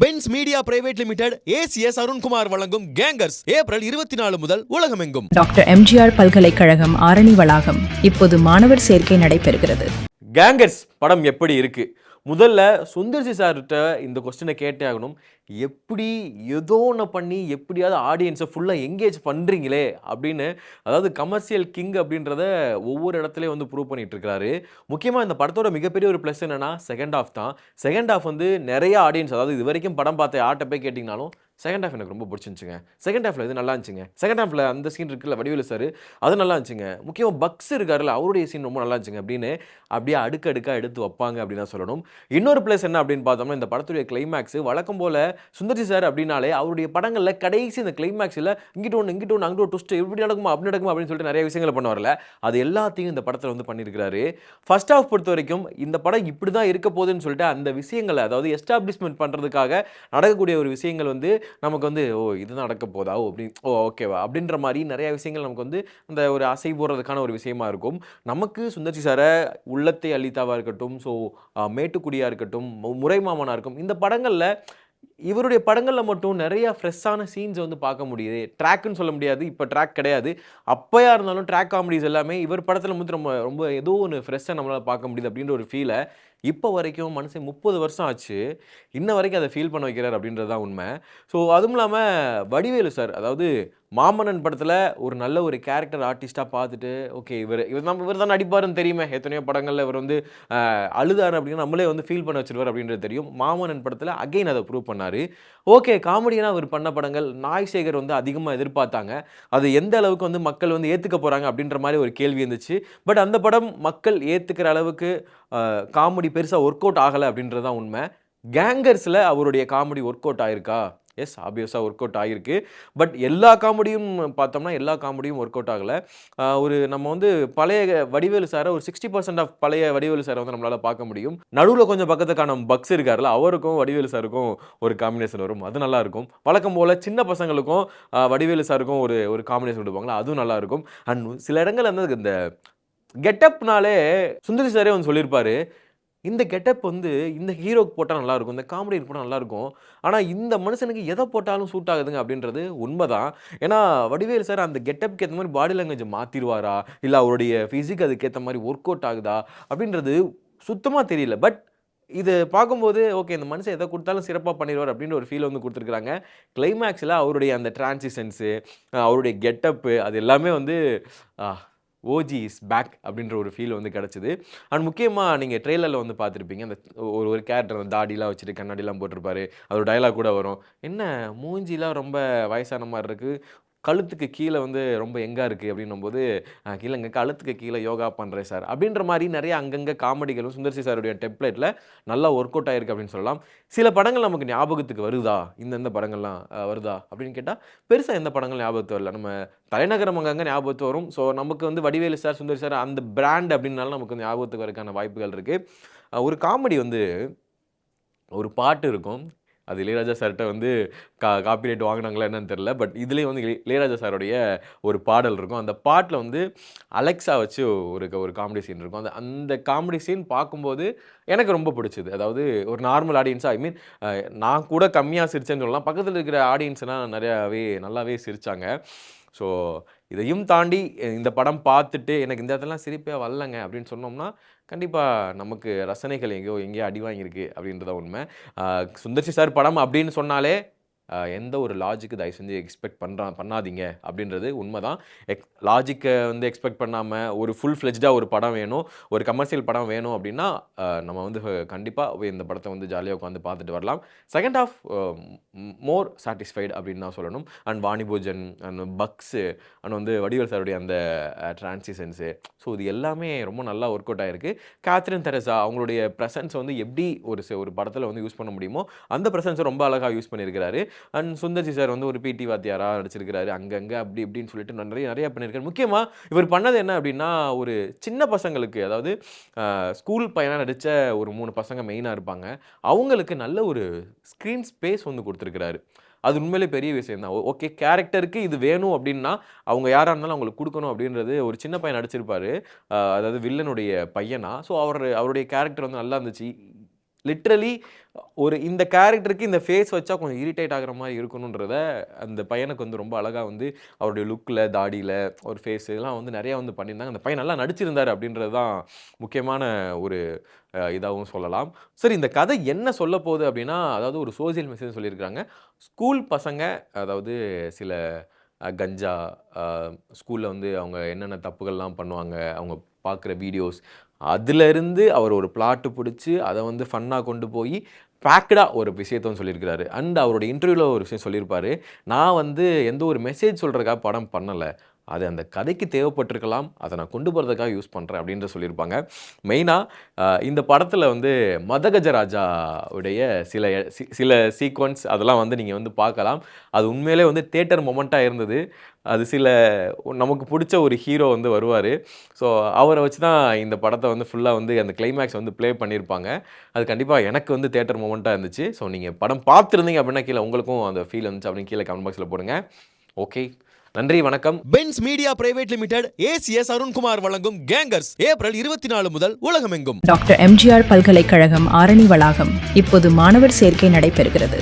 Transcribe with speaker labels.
Speaker 1: Benz media private limited ACS Arunkumar வழங்கும் Gangers April 24 முதல் உலகமெங்கும்.
Speaker 2: டாக்டர் எம்ஜிஆர் பல்கலைக்கழகம் ஆரணி வளாகம். இப்போது மாணவர் சேர்க்கை நடைபெறுகிறது.
Speaker 3: கேங்கர்ஸ் படம் எப்படி இருக்கு? முதல்ல சுந்தர்சி சார்கிட்ட இந்த கொஸ்டினை கேட்டே ஆகணும். எப்படி ஏதோ ஒன்று பண்ணி எப்படியாவது ஆடியன்ஸை ஃபுல்லாக எங்கேஜ் பண்ணுறீங்களே அப்படின்னு, அதாவது கமர்ஷியல் கிங் அப்படின்றத ஒவ்வொரு இடத்துலையும் வந்து ப்ரூவ் பண்ணிட்டு இருக்காரு. முக்கியமாக இந்த படத்தோட மிகப்பெரிய ஒரு ப்ளஸ் என்னன்னா செகண்ட் ஹாஃப் தான். செகண்ட் ஹாஃப் வந்து நிறைய ஆடியன்ஸ், அதாவது இது வரைக்கும் படம் பார்த்த ஆட்டை போய் கேட்டிங்கனாலும் செகண்ட் ஹாஃப் எனக்கு ரொம்ப பிடிச்சிருந்துச்சுங்க. செகண்ட் ஹாஃபில் இது நல்லா இருந்துச்சுங்க. செகண்ட் ஹாஃபில் அந்த சீன் இருக்குல்ல வடிவேலு சார், அது நல்லா இருந்துச்சுங்க. முக்கியமாக பக்ஸ் இருக்காருல்ல, அவருடைய சீன் ரொம்ப நல்லா இருந்துச்சுங்க அப்படின்னு அப்படியே அடுக்கடுக்காக எடுத்து வைப்பாங்க அப்படின்னு தான் சொல்லணும். இன்னொரு ப்ளஸ் என்ன அப்படின்னு பார்த்தோம்னா, இந்த படத்துடைய கிளைமேக்ஸ் வழக்கம் போல் சுந்தர்சி சார் அப்படின்னாலே அவருடைய படங்களில் கடைசி இந்த கிளைமேக்ஸில் இங்கிட்ட ஒன்று அங்கிட்ட ஒரு ட்விஸ்ட் இப்படி நடக்குமா அப்படி நடக்குமா அப்படின்னு சொல்லிட்டு நிறைய விஷயங்களை பண்ணுவார்ல, அது எல்லாத்தையும் இந்த படத்தில் வந்து பண்ணியிருக்கிறாரு. ஃபர்ஸ்ட் ஹாஃப் பொறுத்த வரைக்கும் இந்த படம் இப்படி தான் இருக்க போகுதுன்னு சொல்லிட்டு அந்த விஷயங்களை, அதாவது எஸ்டாப்ளிஷ்மெண்ட் பண்ணுறதுக்காக நடக்கக்கூடிய ஒரு விஷயங்கள் வந்து நமக்கு வந்து இது நடக்க போதா அப்படி ஓகேவா அப்படின்ற மாதிரி நிறைய விஷயங்கள் நமக்கு வந்து அந்த ஒரு அசை போடுறதுக்கான ஒரு விஷயமா இருக்கும். நமக்கு சுந்தர்சி சாரை உள்ளத்தை அளித்தாவா இருக்கட்டும், ஸோ மேட்டுக்குடியாக இருக்கட்டும், முறைமாமனாக இருக்கும், இந்த படங்களில் இவருடைய படங்களில் மட்டும் நிறைய ஃப்ரெஷ்ஷான சீன்ஸை வந்து பார்க்க முடியுது. ட்ராக்குன்னு சொல்ல முடியாது, இப்போ ட்ராக் கிடையாது. அப்போயா இருந்தாலும் ட்ராக் காமெடிஸ் எல்லாமே இவர் படத்தில் வந்து ரொம்ப ரொம்ப ஏதோ ஒன்று ஃப்ரெஷ்ஷாக நம்மளால் பார்க்க முடியுது அப்படின்ற ஒரு ஃபீலை இப்போ வரைக்கும் மனுஷன் 30 வருஷம் ஆச்சு, இன்ன வரைக்கும் அதை ஃபீல் பண்ண வைக்கிறார் அப்படின்றது தான் உண்மை. ஸோ அதுவும் இல்லாமல் வடிவேலு சார், அதாவது மாமன்னன் படத்தில் ஒரு நல்ல ஒரு கேரக்டர் ஆர்டிஸ்ட்டாக பார்த்துட்டு ஓகே இவர் தான் நடிப்பாருன்னு தெரியுமே, எத்தனையோ படங்களில் இவர் வந்து அழுதார் அப்படின்னு நம்மளே வந்து ஃபீல் பண்ண வச்சிருவார் அப்படின்றது தெரியும். மாமன்னன் படத்தில் அகைன் அதை ப்ரூவ் பண்ணார். ஓகே, காமெடியாக அவர் பண்ண படங்கள் நாய்சேகர் வந்து அதிகமாக எதிர்பார்த்தாங்க. அது எந்த அளவுக்கு வந்து மக்கள் வந்து ஏற்றுக்க போகிறாங்க அப்படின்ற மாதிரி ஒரு கேள்வி இருந்துச்சு. பட் அந்த படம் மக்கள் ஏற்றுக்கிற அளவுக்கு காமெடி பெருசாக ஒர்க் அவுட் ஆகலை அப்படின்றது தான் உண்மை. கேங்கர்ஸில் அவருடைய காமெடி ஒர்க் அவுட் ஆயிருக்கா? எஸ், ஆப்வியஸாக ஒர்க் அவுட் ஆகிருக்கு. பட் எல்லா காமெடியும் பார்த்தோம்னா எல்லா காமெடியும் ஒர்க் அவுட் ஆகலை. ஒரு நம்ம வந்து பழைய வடிவேலு சாரை ஒரு 60% ஆஃப் பழைய வடிவேலு சாரை வந்து நம்மளால் பார்க்க முடியும். நடுவில் கொஞ்சம் பக்கத்துக்கான பக்ஸ் இருக்கார்ல, அவருக்கும் வடிவேலு சாருக்கும் ஒரு காம்பினேஷன் வரும், அது நல்லாயிருக்கும். வழக்கம் போல் சின்ன பசங்களுக்கும் வடிவேலு சாருக்கும் ஒரு ஒரு காம்பினேஷன் கொடுப்பாங்களா, அதுவும் நல்லாயிருக்கும். அண்ட் சில இடங்கள் வந்து இந்த கெட்டப்னாலே சுந்தரி சாரே வந்து சொல்லியிருப்பாரு, இந்த கெட்டப் வந்து இந்த ஹீரோக்கு போட்டால் நல்லாயிருக்கும், இந்த காமெடிக்கு போட்டால் நல்லாயிருக்கும், ஆனால் இந்த மனுஷனுக்கு எதை போட்டாலும் சூட் ஆகுதுங்க அப்படின்றது உண்மைதான். ஏன்னா வடிவேலு சார் அந்த கெட்டப்புக்கு ஏற்ற மாதிரி பாடி லாங்குவேஜை மாற்றிடுவாரா, இல்லை அவருடைய ஃபிசிக் அதுக்கேற்ற மாதிரி ஒர்க் அவுட் ஆகுதா அப்படின்றது சுத்தமாக தெரியல. பட் இது பார்க்கும்போது ஓகே, இந்த மனுஷன் எதை கொடுத்தாலும் சிறப்பாக பண்ணிடுவார் அப்படின்ற ஒரு ஃபீல் வந்து கொடுத்துருக்குறாங்க. கிளைமேக்ஸில் அவருடைய அந்த டிரான்சிஷன்ஸு, அவருடைய கெட்டப்பு, அது எல்லாமே வந்து ஓஜி இஸ் பேக் அப்படின்ற ஒரு ஃபீல் வந்து கிடச்சிது. அண்ட் முக்கியமாக நீங்கள் ட்ரெய்லரில் வந்து பார்த்துருப்பீங்க, அந்த ஒரு ஒரு கேரக்டர் அந்த தாடிலாம் வச்சுட்டு கண்ணாடிலாம் போட்டிருப்பாரு, அதோட டைலாக் கூட வரும், என்ன மூஞ்சிலாம் ரொம்ப வயசான மாதிரி இருக்குது, கழுத்துக்கு கீழே வந்து ரொம்ப எங்கே இருக்குது அப்படின்னும்போது, கீழேங்க கழுத்துக்கு கீழே யோகா பண்ணுறேன் சார் அப்படின்ற மாதிரி நிறைய அங்கங்கே காமெடிகளும் சுந்தர்சி சாருடைய டெம்ப்ளேட்டில் நல்லா ஒர்க் அவுட் ஆகிருக்கு அப்படின்னு சொல்லலாம். சில படங்கள் நமக்கு ஞாபகத்துக்கு வருதா, இந்தந்த படங்கள்லாம் வருதா அப்படின்னு கேட்டால் பெருசாக எந்த படங்கள் ஞாபகத்து வரல. நம்ம தலைநகரம் அங்கங்கே ஞாபகத்து வரும். ஸோ நமக்கு வந்து வடிவேலு சார், சுந்தர்சி சார் அந்த பிராண்ட் அப்படின்னாலும் நமக்கு வந்து ஞாபகத்துக்கு வரக்கான வாய்ப்புகள் இருக்குது. ஒரு காமெடி வந்து ஒரு பாட்டு இருக்கும், அது இளையராஜா சார்கிட்ட வந்து காப்பிரைட் வாங்கினாங்களா என்னன்னு தெரில. பட் இதுலேயும் வந்து இளையராஜா சாருடைய ஒரு பாடல் இருக்கும். அந்த பாட்டில் வந்து அலெக்ஸா வச்சு ஒரு காமெடி சீன் இருக்கும். அந்த காமெடி சீன் பார்க்கும்போது எனக்கு ரொம்ப பிடிச்சிது. அதாவது ஒரு நார்மல் ஆடியன்ஸாக, ஐ மீன் நான் கூட கம்மியாக சிரிச்சேன்னு சொல்லலாம், பக்கத்தில் இருக்கிற ஆடியன்ஸ்னால் நிறையாவே நல்லாவே சிரித்தாங்க. ஸோ இதையும் தாண்டி இந்த படம் பார்த்துட்டு எனக்கு இந்த இடத்துலலாம் சிரிப்பே வரலங்க அப்படின்னு சொன்னோம்னா கண்டிப்பாக நமக்கு ரசனைகள் எங்கேயோ அடி வாங்கியிருக்கு அப்படின்றத உண்மை. சுந்தர்சி சார் படம் அப்படின்னு சொன்னாலே எந்த ஒரு லாஜிக்கு தயவு செஞ்சு எக்ஸ்பெக்ட் பண்ணாதீங்க அப்படின்றது உண்மை தான். லாஜிக்கை வந்து எக்ஸ்பெக்ட் பண்ணாமல் ஒரு ஃபுல் ஃப்ளெஜ்டாக ஒரு படம் வேணும், ஒரு கமர்ஷியல் படம் வேணும் அப்படின்னா நம்ம வந்து கண்டிப்பாக இந்த படத்தை வந்து ஜாலியாக உட்காந்து பார்த்துட்டு வரலாம். செகண்ட் ஹாஃப் மோர் சாட்டிஸ்ஃபைடு அப்படின்னு தான் சொல்லணும். And Vani Bhojan and bucks and வந்து வடிவேல் சாருடைய அந்த டிரான்சிஷன்ஸு, ஸோ இது எல்லாமே ரொம்ப நல்லா ஒர்க் அவுட் ஆகிருக்கு. கேத்ரின் தெரசா அவங்களுடைய ப்ரெசன்ஸ் வந்து எப்படி ஒரு படத்தில் வந்து யூஸ் பண்ண முடியுமோ அந்த ப்ரெசன்ஸை ரொம்ப அழகாக யூஸ் பண்ணியிருக்கிறாரு. அண்ட் சுந்தர்சி சார் வந்து ஒரு பிடி வாத்தியாராக நடிச்சிருக்கிறாரு, அங்கங்கே அப்படி இப்படின்னு சொல்லிட்டு நிறையா பண்ணியிருக்காரு. முக்கியமாக இவர் பண்ணது என்ன அப்படின்னா, ஒரு சின்ன பசங்களுக்கு, அதாவது ஸ்கூல் பையனாக நடித்த ஒரு 3 பசங்க மெயினாக இருப்பாங்க, அவங்களுக்கு நல்ல ஒரு ஸ்க்ரீன் ஸ்பேஸ் வந்து கொடுத்துருக்கிறாரு. அது உண்மையிலே பெரிய விஷயம் தான். ஓகே, கேரக்டருக்கு இது வேணும் அப்படின்னா அவங்க யாராக இருந்தாலும் அவங்களுக்கு கொடுக்கணும் அப்படின்றது. ஒரு சின்ன பையன் நடிச்சிருப்பாரு, அதாவது வில்லனுடைய பையனா. ஸோ அவருடைய கேரக்டர் வந்து நல்லா இருந்துச்சு. லிட்ரலி ஒரு இந்த கேரக்டருக்கு இந்த ஃபேஸ் வச்சா கொஞ்சம் இரிட்டேட் ஆகிற மாதிரி இருக்கணுன்றத அந்த பையனுக்கு வந்து ரொம்ப அழகாக வந்து அவருடைய லுக்கில், தாடியில், ஒரு ஃபேஸ் இதெல்லாம் வந்து நிறையா வந்து பண்ணியிருந்தாங்க. அந்த பையன் நல்லா நடிச்சிருந்தார் அப்படின்றது தான் முக்கியமான ஒரு இதாகவும் சொல்லலாம். சரி, இந்த கதை என்ன சொல்ல போகுது அப்படின்னா, அதாவது ஒரு சோசியல் மெசேஜ் சொல்லியிருக்காங்க. ஸ்கூல் பசங்க, அதாவது சில கஞ்சா, ஸ்கூலில் வந்து அவங்க என்னென்ன தப்புகள்லாம் பண்ணுவாங்க, அவங்க பார்க்குற வீடியோஸ், அதிலிருந்து அவர் ஒரு பிளாட்டு பிடிச்சி அதை வந்து ஃபன்னாக கொண்டு போய் பேக்கடாக ஒரு விஷயத்த சொல்லியிருக்கிறாரு. அண்ட் அவரோட இன்டர்வியூவில் ஒரு விஷயம் சொல்லியிருப்பார். நான் வந்து எந்த ஒரு மெசேஜ் சொல்கிறதுக்காக படம் பண்ணலை, அது அந்த கதைக்கு தேவைப்பட்டிருக்கலாம், அதை நான் கொண்டு போகிறதுக்காக யூஸ் பண்ணுறேன் அப்படின்ற சொல்லியிருப்பாங்க. மெயினாக இந்த படத்தில் வந்து மதகஜராஜா உடைய சில சீக்வன்ஸ் அதெல்லாம் வந்து நீங்கள் வந்து பார்க்கலாம். அது உண்மையிலே வந்து தியேட்டர் மொமெண்ட்டாக இருந்தது. அது நமக்கு பிடிச்ச ஒரு ஹீரோ வந்து வருவார். ஸோ அவரை வச்சு தான் இந்த படத்தை வந்து ஃபுல்லாக வந்து அந்த கிளைமேக்ஸ் வந்து ப்ளே பண்ணியிருப்பாங்க. அது கண்டிப்பாக எனக்கு வந்து தியேட்டர் மொமெண்ட்டாக இருந்துச்சு. ஸோ நீங்கள் படம் பார்த்துருந்தீங்க அப்படின்னா கீழே உங்களுக்கும் அந்த ஃபீல் இருந்துச்சு அப்படின்னு கீழே கமெண்ட் பாக்ஸில் போடுங்க. ஓகே, நன்றி, வணக்கம்.
Speaker 1: Benz media private limited ACS Arunkumar வழங்கும் கேங்கர்ஸ் ஏப்ரல் 24 முதல் உலகமெங்கும்.
Speaker 2: டாக்டர் எம்ஜிஆர் பல்கலைக்கழகம் ஆரணி வளாகம். இப்போது மாணவர் சேர்க்கை நடைபெறுகிறது.